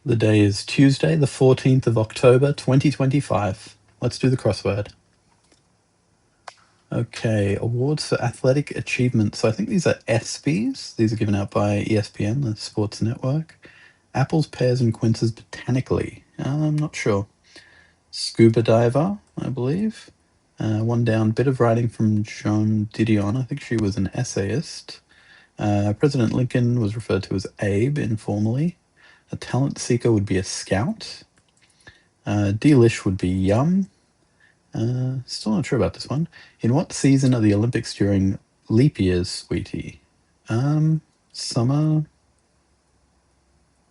The day is Tuesday, the 14th of October, 2025. Let's do the crossword. Okay, awards for athletic achievement. So I think these are ESPYs. These are given out by ESPN, the sports network. Apples, pears, and quinces botanically. I'm not sure. Scuba diver, I believe. One down, bit of writing from Joan Didion. I think she was an essayist. President Lincoln was referred to as Abe informally. A talent seeker would be a scout. Delish would be yum. Still not sure about this one. In what season are the Olympics during leap years, sweetie? Summer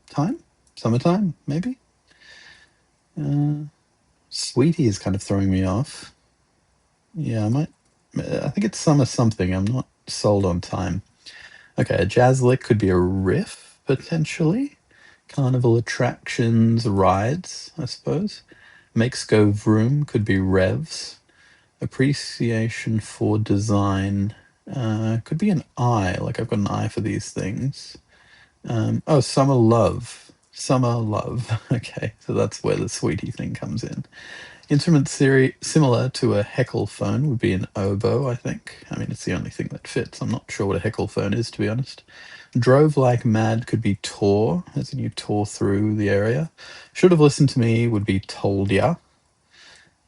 time? Summertime, maybe? Sweetie is kind of throwing me off. Yeah, I think it's summer something. I'm not sold on time. Okay, a jazz lick could be a riff, potentially. Carnival attractions, rides, I suppose. Makes go vroom could be revs. Appreciation for design could be an eye, like I've got an eye for these things. Oh, summer love. Summer love. Okay, so that's where the sweetie thing comes in. Instrument similar to a heckle phone would be an oboe, I think. I mean, it's the only thing that fits. I'm not sure what a heckle phone is, to be honest. Drove like mad could be tore, as in you tore through the area. Should have listened to me would be told ya.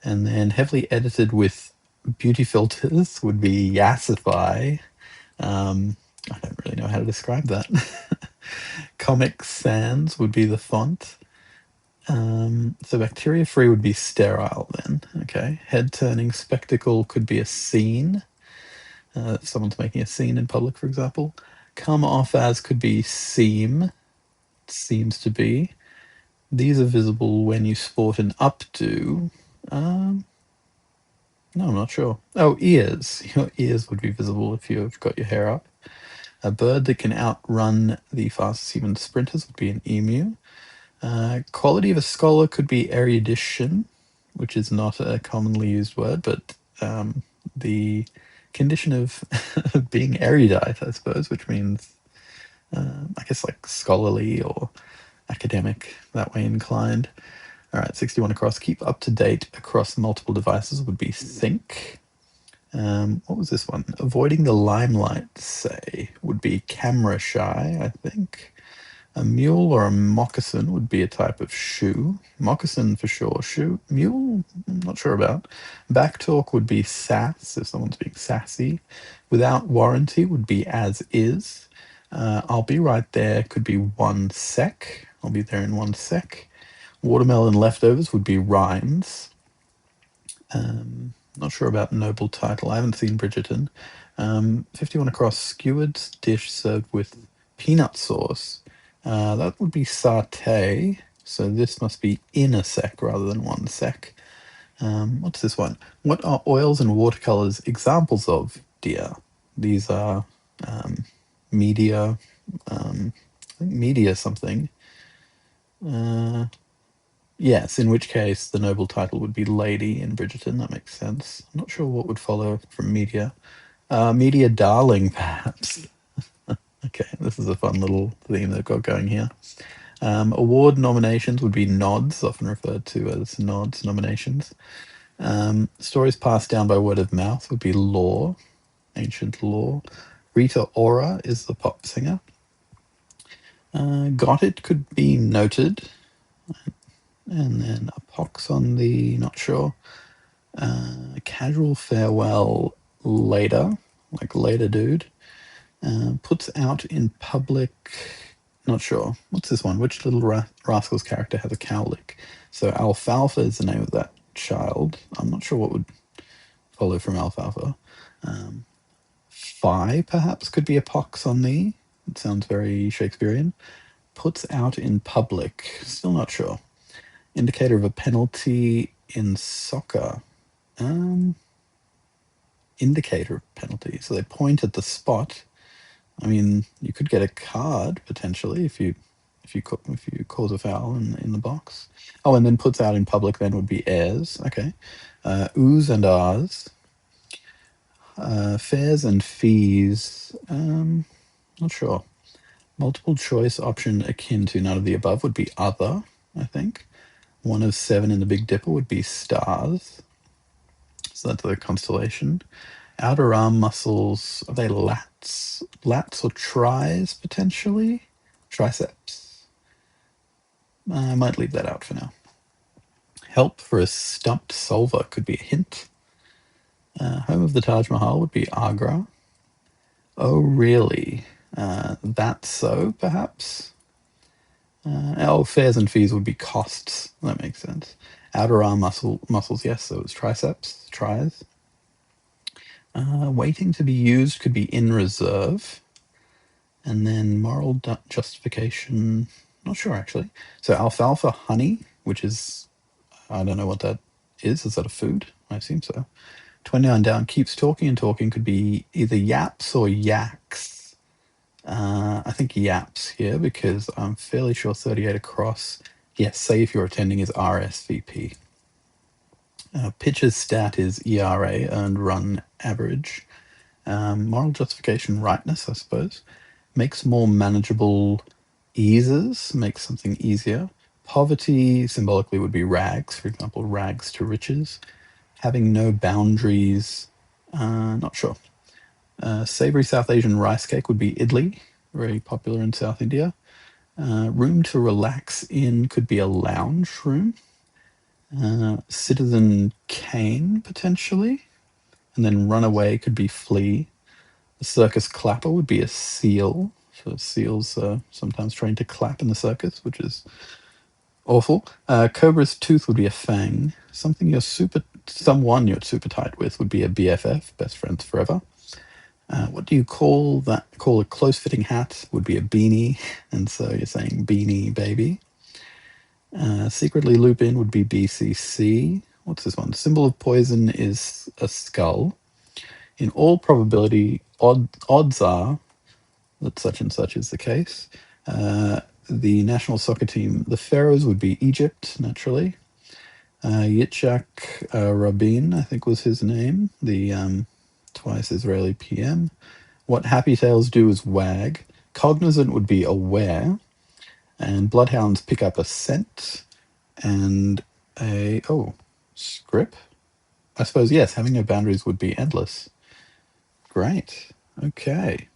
And then heavily edited with beauty filters would be yassify. I don't really know how to describe that. Comic Sans would be the font. So bacteria free would be sterile then. Okay. Head turning spectacle could be a scene. Someone's making a scene in public, for example. Come off as could be seem. Seems to be. These are visible when you sport an updo. No, I'm not sure. Oh, ears. Your ears would be visible if you've got your hair up. A bird that can outrun the fastest human sprinters would be an emu. Quality of a scholar could be erudition, which is not a commonly used word, but the condition of being erudite, I suppose, which means, I guess, like scholarly or academic, that way inclined. All right, 61 across. Keep up to date across multiple devices would be think. What was this one? Avoiding the limelight, say, would be camera shy, I think. A mule or a moccasin would be a type of shoe. Moccasin for sure. Shoe, mule, I'm not sure about. Backtalk would be sass, if someone's being sassy. Without warranty would be as is. I'll be right there could be 1 sec. I'll be there in 1 sec. Watermelon leftovers would be rhymes. Not sure about noble title. I haven't seen Bridgerton. 51 across. Skewered dish served with peanut sauce. That would be satay. So this must be in a sec rather than 1 sec. What's this one? What are oils and watercolors examples of, dear? These are media. I think media something. Yes, in which case the noble title would be Lady in Bridgerton. That makes sense. I'm not sure what would follow from media. Media darling, perhaps. Okay, this is a fun little theme they've got going here. Award nominations would be nods, often referred to as nods nominations. Stories passed down by word of mouth would be lore, ancient lore. Rita Ora is the pop singer. Got it could be noted. And then a pox on the, not sure. Casual farewell later, like later dude. Puts out in public, not sure. What's this one? Which little rascal's character has a cowlick? So Alfalfa is the name of that child. I'm not sure what would follow from Alfalfa. Phi, perhaps, could be a pox on thee. It sounds very Shakespearean. Puts out in public. Still not sure. Indicator of a penalty in soccer. Indicator of penalty. So they point at the spot. I mean, you could get a card potentially if you cause a foul in the box. Oh, and then puts out in public then would be airs. Okay. Oohs and ahs. Fares and fees. Not sure. Multiple choice option akin to none of the above would be other, I think. 1 of 7 in the Big Dipper would be stars. So that's the constellation. Outer arm muscles, are they lats? Lats or tris, potentially? Triceps. I might leave that out for now. Help for a stumped solver could be a hint. Home of the Taj Mahal would be Agra. Oh, really? That's so, perhaps? Fares and fees would be costs. That makes sense. Outer arm muscles, yes, so it's triceps, tries. Waiting to be used could be in reserve. And then moral justification, not sure actually. So alfalfa honey, which is, I don't know what that is. Is that a food? I assume so. 29 down, keeps talking and talking could be either yaps or yaks. I think yaps here because I'm fairly sure 38 across. Yes, say if you're attending is RSVP. Pitcher's stat is ERA, earned run average. Moral justification, rightness, I suppose. Makes more manageable eases, makes something easier. Poverty symbolically would be rags, for example, rags to riches. Having no boundaries, not sure. Savory South Asian rice cake would be idli, very popular in South India. Room to relax in could be a lounge room. Citizen Kane, potentially. And then runaway could be flee. The circus clapper would be a seal. So seals are sometimes trained to clap in the circus, which is awful. Cobra's tooth would be a fang. Someone you're super tight with would be a BFF, best friends forever. What do you call that? Call a close-fitting hat would be a beanie, and so you're saying beanie baby. Secretly loop in would be BCC. What's this one? Symbol of poison is a skull. In all probability, odds are that such and such is the case. The national soccer team, the Pharaohs, would be Egypt, naturally. Yitzhak Rabin, I think was his name, the twice Israeli PM. What Happy Tails do is wag. Cognizant would be aware. And bloodhounds pick up a scent. And script? I suppose, yes, having no boundaries would be endless. Great. Okay.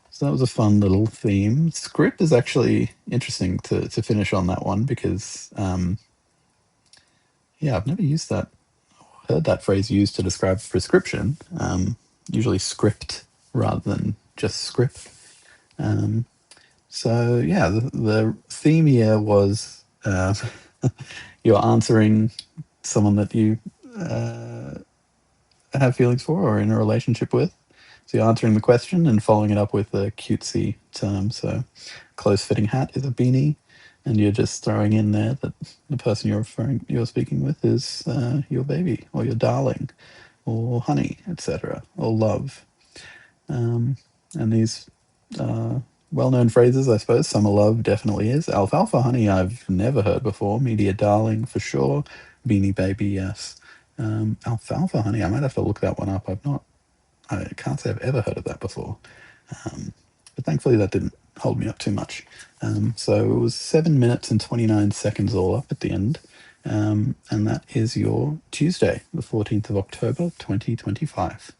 So that was a fun little theme. Script is actually interesting to finish on that one because, I've never heard that phrase used to describe prescription. Usually script rather than just script. The theme here was you're answering someone that you have feelings for or in a relationship with. So you're answering the question and following it up with a cutesy term. So close-fitting hat is a beanie, and you're just throwing in there that the person you're speaking with is your baby or your darling or honey, etc., or love. And these well-known phrases, I suppose. Summer love definitely is. Alfalfa honey, I've never heard before. Media darling for sure. Beanie baby, yes. Alfalfa honey, I might have to look that one up. I can't say I've ever heard of that before. But thankfully that didn't hold me up too much. So it was 7 minutes and 29 seconds all up at the end. And that is your Tuesday, the 14th of October, 2025.